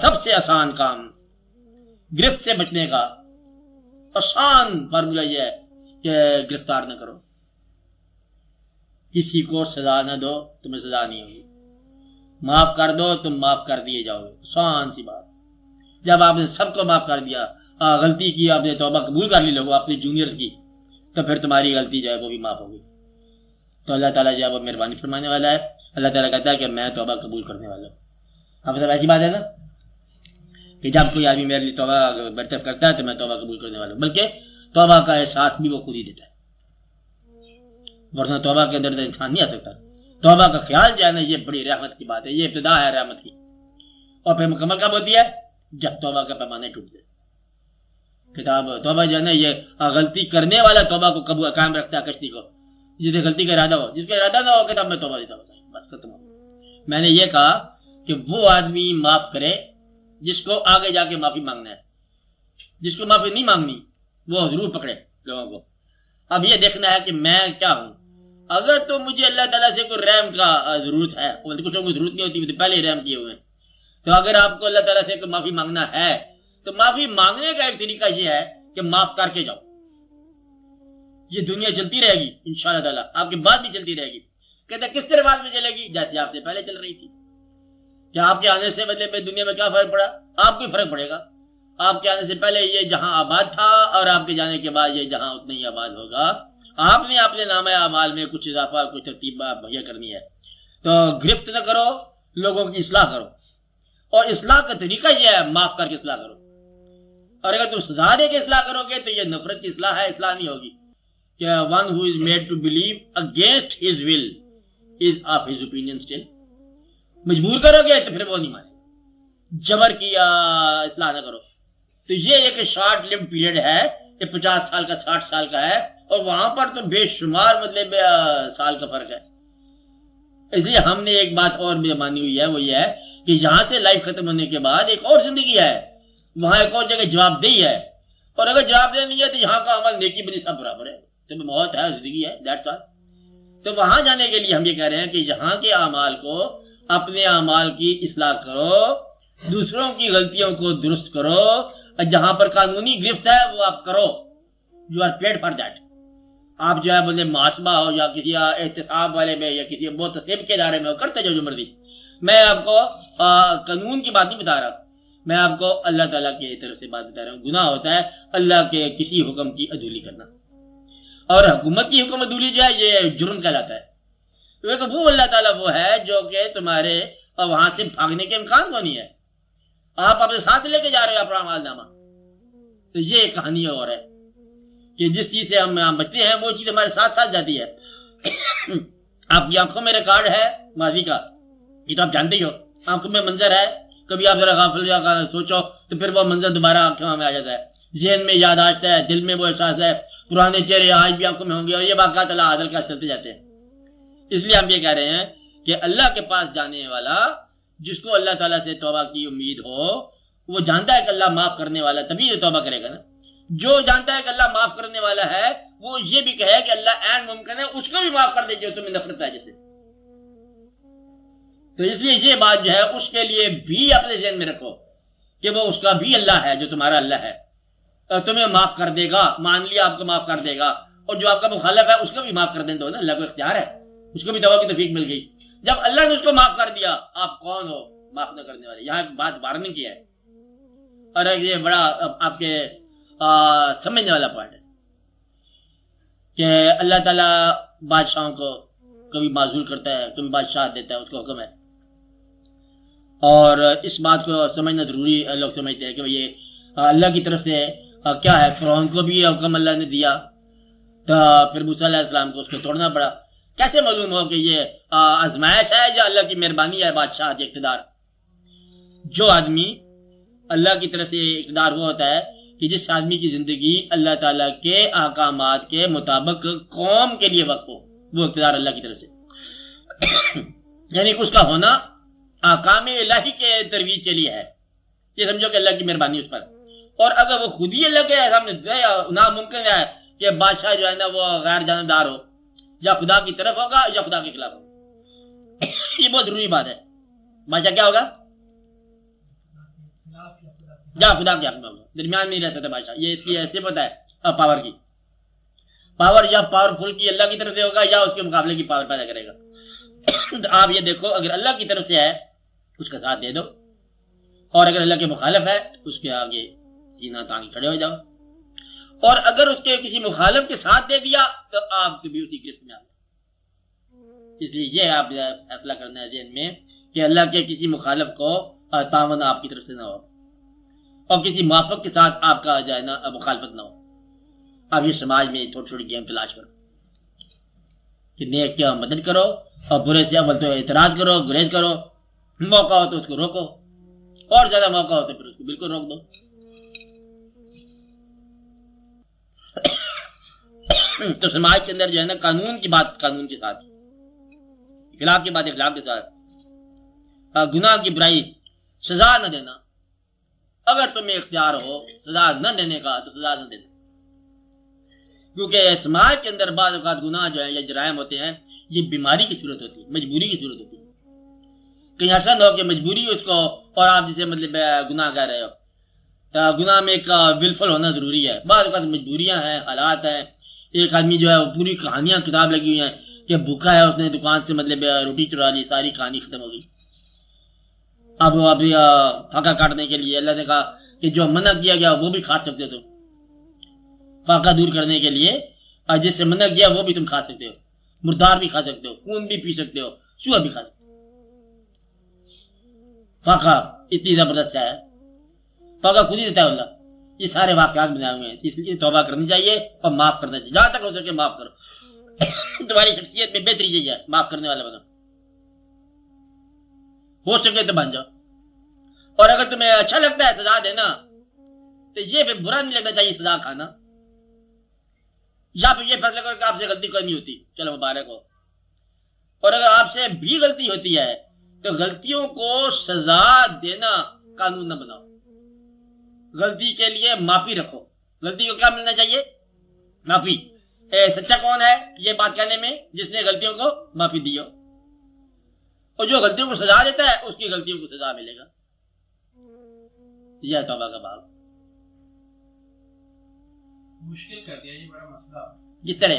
سب سے آسان کام گرفت سے بچنے کا آسان فارمولہ یہ ہے کہ گرفتار نہ کرو، کسی کو سزا نہ دو، تمہیں سزا نہیں ہوگی، معاف کر دو، تم معاف کر دیے جاؤ گے، آسان سی بات۔ جب آپ نے سب کو معاف کر دیا، غلطی کی، آپ نے توبہ قبول کر لی لوگوں اپنے جونیئرز کی، تو پھر تمہاری غلطی جو ہے وہ بھی معاف ہوگی۔ تو اللہ تعالیٰ جو ہے وہ مہربانی فرمانے والا ہے۔ اللہ تعالیٰ کہتا ہے کہ میں توبہ قبول کرنے والا ہوں۔ اب سب ایسی بات ہے نا کہ جب کوئی آدمی میرے لیے توبہ برطرف کرتا ہے تو میں توبہ قبول کرنے والا ہوں، بلکہ توبہ کا احساس بھی وہ خود ہی دیتا ہے، ورنہ توبہ کے اندر انسان نہیں آ سکتا۔ توبہ کا خیال جو ہے نا یہ بڑی رحمت کی بات ہے، یہ ابتدا ہے رحمت کی، اور پھر مکمل کب ہوتی ہے؟ جب توبہ کا پیمانے ٹوٹ جائے۔ کتاب توبہ جو ہے نا یہ غلطی کرنے والا توبہ کو قبول قائم رکھتا ہے، کشتی کو، جس کی غلطی کا ارادہ ہو، جس کا ارادہ نہ ہو کتاب میں توبہ دیتا ہوتا ہے، بس ختم ہو۔ میں نے یہ کہا کہ وہ آدمی معاف کرے جس کو آگے جا کے معافی مانگنا ہے، جس کو معافی نہیں مانگنی وہ ضرور پکڑے لوگوں کو۔ اب یہ دیکھنا ہے کہ میں کیا ہوں۔ اگر تو مجھے اللہ تعالیٰ سے کوئی رحم کا ضرورت ہے، کچھ لوگوں کو ضرورت نہیں ہوتی، مجھے پہلے ہی رحم کیے ہوئے ہیں، تو اگر آپ کو اللہ تعالیٰ سے کوئی معافی مانگنا ہے تو معافی مانگنے کا ایک طریقہ یہ ہے کہ معاف کر کے جاؤ۔ یہ دنیا چلتی رہے گی انشاءاللہ تعالیٰ، آپ کی بات بھی چلتی رہے گی۔ کہتے کس طرح بات میں چلے گی؟ جیسے آپ سے پہلے چل رہی تھی۔ کیا آپ کے آنے سے بدلے پہ دنیا میں کیا فرق پڑا؟ آپ کو فرق پڑے گا۔ آپ کے آنے سے پہلے یہ جہاں آباد تھا اور آپ کے جانے کے بعد یہ جہاں اتنا ہی آباد ہوگا۔ آپ نے اپنے نامہ اعمال میں کچھ اضافہ، کچھ ترتیب مہیا کرنی ہے۔ تو گرفت نہ کرو، لوگوں کی اصلاح کرو، اور اصلاح کا طریقہ یہ ہے معاف کر کے اصلاح کرو۔ اور اگر تم سزا دے کے اصلاح کرو گے تو یہ نفرت کی اصلاح ہے، اصلاح نہیں ہوگی۔ کہ one who is made to believe against his will is of his opinion still۔ مجبور کرو گے تو پھر وہ نہیں مانے، جبر کیا اصلاح نہ کرو۔ تو یہ ایک شارٹ لمٹ پیریڈ ہے، یہ 50 سال کا 60 سال کا ہے، اور وہاں پر تو بے شمار مطلب سال کا فرق ہے۔ اس لیے ہم نے ایک بات اور بھی مانی ہوئی ہے، وہ یہ ہے کہ یہاں سے لائف ختم ہونے کے بعد ایک اور زندگی ہے، وہاں ایک اور جگہ جواب دہی ہے، اور اگر جواب دہ نہیں ہے تو یہاں کا عمل نیکی بدی سب برابر ہے، تو موت ہے، زندگی ہے، دیٹس آل۔ تو وہاں جانے کے لیے ہم یہ کہہ رہے ہیں کہ یہاں کے اعمال کو، اپنے اعمال کی اصلاح کرو، دوسروں کی غلطیوں کو درست کرو، اور جہاں پر قانونی گرفت ہے وہ آپ کرو، you are paid for that. آپ جو ہے بولے محاسبہ ہو یا کسی احتساب والے میں یا کسی متصب کے ادارے میں ہو، کرتے جو مرضی۔ میں آپ کو قانون کی بات نہیں بتا رہا، میں آپ کو اللہ تعالیٰ کی طرف سے بات بتا رہا ہوں۔ گناہ ہوتا ہے اللہ کے کسی حکم کی عدولی کرنا، اور حکومت کی حکم عدولی جو ہے یہ جرم کہلاتا ہے۔ کیونکہ وہ اللہ تعالیٰ وہ ہے جو کہ تمہارے وہاں سے بھاگنے کے امکان کو نہیں ہے، آپ اپنے ساتھ لے کے جا رہے ہو اپنا اعمال نامہ۔ تو یہ ایک کہانی اور ہے کہ جس چیز سے ہم بچتے ہیں وہ چیز ہمارے ساتھ ساتھ جاتی ہے۔ آپ کی آنکھوں میں ریکارڈ ہے ماضی کا، یہ تو آپ جانتے ہی ہو، آنکھوں میں منظر ہے، کبھی آپ ذرا غافل یا سوچو تو پھر وہ منظر دوبارہ آنکھوں میں آ جاتا ہے، ذہن میں یاد آتا ہے، دل میں وہ احساس ہے، پرانے چہرے آج بھی آنکھوں میں ہوں گے، اور یہ واقعات اللہ عادل کا چلتے جاتے ہیں۔ اس لیے ہم یہ کہہ رہے ہیں کہ اللہ کے پاس جانے والا، جس کو اللہ تعالیٰ سے توبہ کی امید ہو، وہ جانتا ہے کہ اللہ معاف کرنے والا، تبھی یہ توبہ کرے گا نا۔ جو جانتا ہے کہ اللہ معاف کرنے والا ہے وہ یہ بھی کہے کہ اللہ عین ممکن ہے اس کو بھی معاف کر دے جو تمہیں نفرت ہے جسے۔ تو اس لیے یہ بات جو ہے اس کے لیے بھی اپنے ذہن میں رکھو کہ وہ اس کا بھی اللہ ہے جو تمہارا اللہ ہے، اور تمہیں معاف کر دے گا، مان لیا آپ کو معاف کر دے گا، اور جو آپ کا مخالف ہے اس کو بھی معاف کر دیں تو نا، اللہ کو اختیار ہے، اس کو بھی توبہ کی توفیق مل گئی۔ جب اللہ نے اس کو معاف کر دیا، آپ کون ہو معاف نہ کرنے والے؟ یہاں بات وارننگ کی ہے، اور یہ بڑا آپ کے سمجھنے والا پوائنٹ ہے کہ اللہ تعالیٰ بادشاہوں کو کبھی معزول کرتا ہے، کبھی بادشاہ دیتا ہے، اس کو حکم ہے۔ اور اس بات کو سمجھنا ضروری، لوگ سمجھتے ہیں کہ یہ اللہ کی طرف سے کیا ہے، فرعون کو بھی حکم اللہ نے دیا، تو پھر موسیٰ علیہ السلام کو اس کو توڑنا پڑا۔ کیسے معلوم ہو کہ یہ آزمائش ہے یا اللہ کی مہربانی ہے؟ بادشاہ کے اقتدار، جو آدمی اللہ کی طرف سے اقتدار وہ ہوتا ہے کہ جس آدمی کی زندگی اللہ تعالیٰ کے احکامات کے مطابق قوم کے لیے وقف ہو، وہ اقتدار اللہ کی طرف سے، یعنی اس کا ہونا احکام الہی کے ترویج کے لیے ہے، یہ سمجھو کہ اللہ کی مہربانی اس پر۔ اور اگر وہ خود ہی اللہ کے سامنے ناممکن ہے کہ بادشاہ جو ہے نا وہ غیر جانبدار ہو، یا خدا کی طرف ہوگا یا خدا کے خلاف ہوگا۔ یہ بہت ضروری بات ہے، بادشاہ کیا ہوگا؟ یا خدا کے حق میں ہوگا، درمیان میں ہی رہتا تھا بادشاہ. یہ اس کی ایسے پتہ ہے پاور کی، پاور یا پاورفل کی اللہ کی طرف سے ہوگا یا اس کے مقابلے کی پاور پیدا کرے گا. آپ یہ دیکھو، اگر اللہ کی طرف سے ہے اس کا ساتھ دے دو، اور اگر اللہ کے مخالف ہے اس کے آگے سینہ تان کھڑے ہو جاؤ، اور اگر اس کے کسی مخالف کے ساتھ دے دیا تو آپ کبھی اسی قسط میں آ گئے. اس لیے یہ آپ فیصلہ کرنا ہے ذہن میں کہ اللہ کے کسی مخالف کو تعاون آپ کی طرف سے نہ ہو، اور کسی موافق کے ساتھ آپ کا جو ہے نا مخالفت نہ ہو. آپ یہ سماج میں تھوڑی تھوڑی گیم تلاش کرو کہ نیک کی مدد کرو اور برے سے اول تو اعتراض کرو، گریز کرو، موقع ہو تو اس کو روکو، اور زیادہ موقع ہو تو پھر اس کو بالکل روک دو. تو سماج کے اندر جو ہے نا قانون کی بات قانون کے ساتھ، اخلاق کی بات اخلاق کے ساتھ، گناہ کی برائی سزا نہ دینا. اگر تمہیں اختیار ہو سزا نہ دینے کا تو سزا نہ دینا، کیونکہ سماج کے اندر بعض اوقات گناہ جو ہے یا جرائم ہوتے ہیں یہ بیماری کی صورت ہوتی ہے، مجبوری کی صورت ہوتی ہے. کہیں ایسا نہ ہو کہ مجبوری اس کو، اور آپ جسے مطلب گناہ کہہ رہے ہو. گناہ میں ایک ولفل ہونا ضروری ہے. بعض اوقات مجبوریاں ہیں، حالات ہیں. ایک آدمی جو ہے وہ پوری کہانیاں کتاب لگی ہوئی ہیں کہ بھوکا ہے، اس نے دکان سے مطلب روٹی چرا لی، ساری کہانی ختم ہو گئی. اب وہ ابھی پھاکا کاٹنے کے لیے اللہ نے کہا کہ جو منع کیا گیا وہ بھی کھا سکتے ہو تم، پھاکا دور کرنے کے لیے جس سے منع کیا وہ بھی تم کھا سکتے ہو، مردار بھی کھا سکتے ہو، خون بھی پی سکتے ہو، چوہا بھی کھا سکتے ہو. پھاکا اتنی زبردست ہے، پھاکا خود ہی دیتا ہے اللہ. یہ سارے واقعات بنائے ہوئے ہیں، اس لیے توبہ کرنی چاہیے اور معاف کرنا چاہیے. جہاں تک ہو سکے معاف کرو. تمہاری شخصیت میں بہتری چاہیے، معاف کرنے والا بنو، ہو سکے تو بن جاؤ. اور اگر تمہیں اچھا لگتا ہے سزا دینا تو یہ پھر برا نہیں لگنا چاہیے سزا کھانا، یا پھر یہ فیصلہ کرو کہ آپ سے غلطی کرنی ہوتی، چلو مبارک ہو. اور اگر آپ سے بھی غلطی ہوتی ہے تو غلطیوں کو سزا دینا قانون نہ بناؤ، غلطی کے لیے معافی رکھو. غلطی کو کیا ملنا چاہیے؟ معافی. سچا کون ہے یہ بات کہنے میں؟ جس نے غلطیوں کو معافی دی ہو، اور جو غلطیوں کو سزا دیتا ہے اس کی غلطیوں کو سزا ملے گا. یہ توبہ کا باب مشکل کر دیا یہ بڑا مسئلہ. جس طرح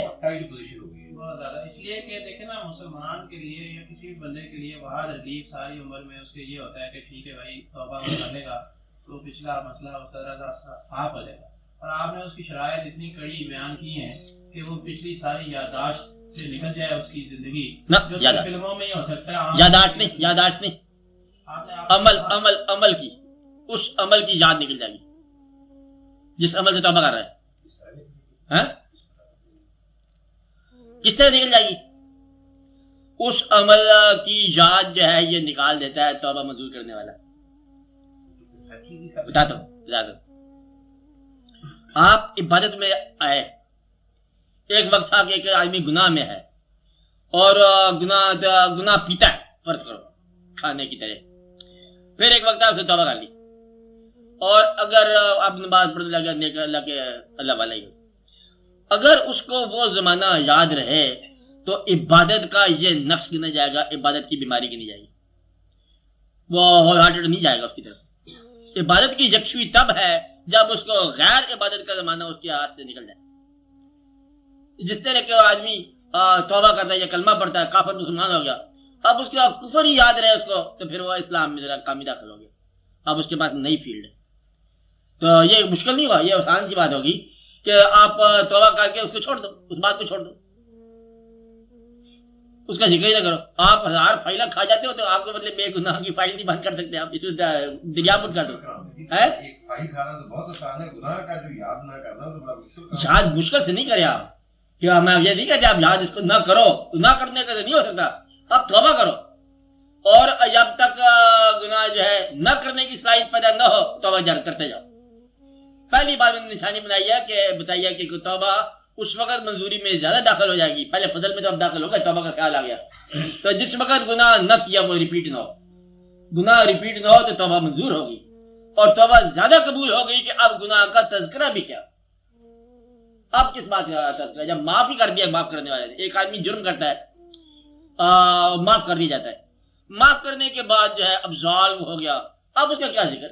بہت زیادہ، اس لیے کہ دیکھیں نا مسلمان کے لیے یا کسی بندے کے لیے بہت عجیب ساری عمر میں اس کے یہ ہوتا ہے کہ ٹھیک ہے بھائی توبہ کرنے کا تو پچھلا مسئلہ اس طرح صاف ہو جائے گا. اور آپ نے اس کی شرائط اتنی کڑی بیان کی ہیں کہ وہ پچھلی ساری یادداشت سے نکل جائے اس کی زندگی، جو فلموں میں ہی ہو سکتا ہے. یادداشت نہیں، عمل کی، اس عمل کی یاد نکل جائے گی جس عمل سے توبہ کر رہا ہے. کس طرح نکل جائے گی؟ اس عمل کی یاد جو ہے یہ نکال دیتا ہے توبہ منظور کرنے والا. بتاتا ہوں. آپ عبادت میں آئے، ایک وقت تھا کہ ایک آدمی گناہ میں ہے اور گناہ پیتا ہے، فرض کرو کھانے کی طرح. پھر ایک وقت آپ سے توبہ کر لی، اور اگر آپ نماز پڑھنے لگے نیک اللہ کے اللہ والا ہی، اگر اس کو وہ زمانہ یاد رہے تو عبادت کا یہ نقص گنا جائے گا، عبادت کی بیماری گنی جائے گی، وہ ہول ہارٹڈ نہیں جائے گا اس کی طرف. عبادت کی یکسوئی تب ہے جب اس کو غیر عبادت کا زمانہ اس کے ہاتھ سے نکل جائے. جس طرح کہ آدمی توبہ کرتا ہے یا کلمہ پڑھتا ہے، کافر مسلمان ہو گیا، اب اس کا کفر ہی یاد رہے اس کو تو پھر وہ اسلام میں ذرا کامی داخل ہو گیا، اب اس کے پاس نئی فیلڈ ہے. تو یہ مشکل نہیں ہوا، یہ آسان سی بات ہوگی کہ آپ توبہ کر کے اس کو چھوڑ دو، اس بات کو چھوڑ دو، اس کا ذکر ہی نہ کرو. آپ 1000 فائلہ کھا جاتے ہو تو آپ کو مطلب بے گناہ کی فائل نہیں بند کر سکتے، آپ اس کو دریا پٹ کر دو. ایک فائل کھانا تو بہت آسان ہے، گناہ کا جو یاد نہ کرنا تو بڑا مشکل. یاد مشکل سے نہیں کرے آپ، کہ میں یہ نہیں کہتے آپ یاد اس کو نہ کرو، نہ کرنے کا نہیں ہو سکتا. آپ توبہ کرو، اور جب تک گناہ جو ہے نہ کرنے کی صلاحیت پیدا نہ ہو توبہ جاری کرتے جاؤ. پہلی بات میں نے نشانی بنائی ہے کہ بتائیے کہ توبہ اس وقت منظوری میں زیادہ داخل ہو جائے گی. پہلے فضل میں تو اب داخل ہوگا، توبہ کا خیال آ گیا. تو جس وقت گناہ نہ کیا وہ ریپیٹ نہ ہو، گناہ ریپیٹ نہ ہو تو توبہ منظور ہوگی، اور توبہ زیادہ قبول ہو گئی کہ اب گناہ کا تذکرہ بھی کیا. اب کس بات کا تذکرہ؟ جب معاف ہی کر دیا معاف کرنے والے نے. ایک آدمی جرم کرتا ہے، معاف کر دیا جاتا ہے، معاف کرنے کے بعد جو ہے اب ظالم ہو گیا، اب اس کا کیا ذکر؟